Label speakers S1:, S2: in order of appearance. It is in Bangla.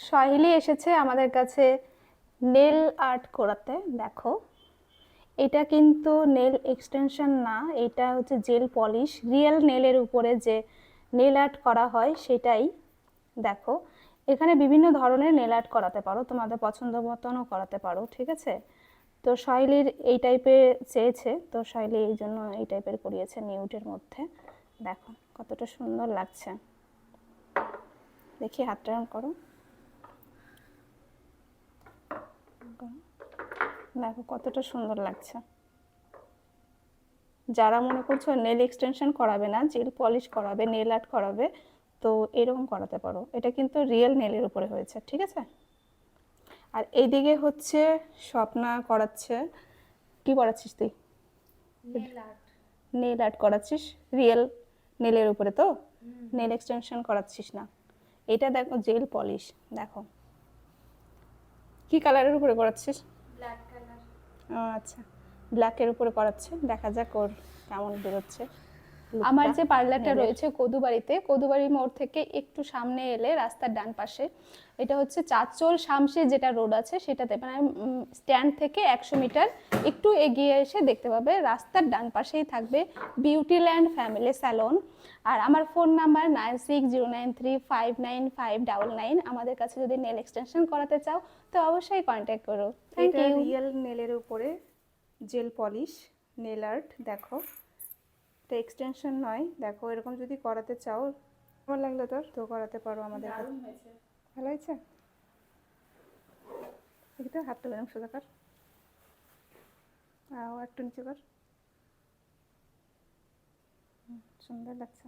S1: সহেলি এসেছে আমাদের কাছে নেল আর্ট করাতে। দেখো, এটা কিন্তু নেল এক্সটেনশন না, এটা হচ্ছে জেল পলিশ। রিয়েল নেলের উপরে যে নেল আর্ট করা হয় সেটাই। দেখো, এখানে বিভিন্ন ধরনের নেল আর্ট করাতে পারো, তোমাদের পছন্দ মতনও করাতে পারো, ঠিক আছে। তো শৈলীর এই টাইপের চেয়েছে, তো শৈলী এই জন্য এই টাইপের করিয়েছে নিউডের মধ্যে। দেখো কতটা সুন্দর লাগছে, দেখি হাতটা করো। দেখো কতটা সুন্দর লাগছে। যারা মনে করছো নেল এক্সটেনশন করাবে না, জেল পলিশ করাবে, নেল আর্ট করাবে, তো এরকম করাতে পারো। এটা কিন্তু রিয়েল নেলের উপরে হয়েছে, ঠিক আছে। আর এইদিকে হচ্ছে স্বপ্না করাচ্ছে। কি করাচ্ছিস তুই? নেল আর্ট করাচ্ছিস রিয়েল নেলের উপরে, তো নেল এক্সটেনশন করাচ্ছিস না। এটা দেখো জেল পলিশ। দেখো কি কালারের উপরে করাচ্ছিস?
S2: Black colour.
S1: আচ্ছা, ব্ল্যাকের উপরে করাচ্ছে, দেখা যাক ওর কেমন বেরোচ্ছে। আমার যে পার্লারটা রয়েছে কদুবাড়িতে, কদুবাড়ি মোড় থেকে একটু সামনে এলে রাস্তার ডান পাশে, এটা হচ্ছে চাঁচল শামসি যেটা রোড আছে সেটাতে, মানে স্ট্যান্ড থেকে 100 মিটার একটু এগিয়ে এসে দেখতে পাবে, রাস্তার ডান পাশেই থাকবে বিউটি ল্যান্ড ফ্যামিলি স্যালন। আর আমার ফোন নাম্বার 9609359599। আমাদের কাছে যদি নেল এক্সটেনশন করাতে চাও তো অবশ্যই কন্ট্যাক্ট করো। Thank you. রিয়েল নেলের উপরে জেল পলিশ নেল আর্ট। দেখো, এটা এক্সটেনশন নয়। দেখো এরকম যদি করাতে চাও, কেমন লাগলো তোর? তো করাতে পারো আমাদের কাছে। ভালো হয়েছে? দেখি তো হাতটা বেরম সোজা কর, একটু নিচে কর। সুন্দর লাগছে।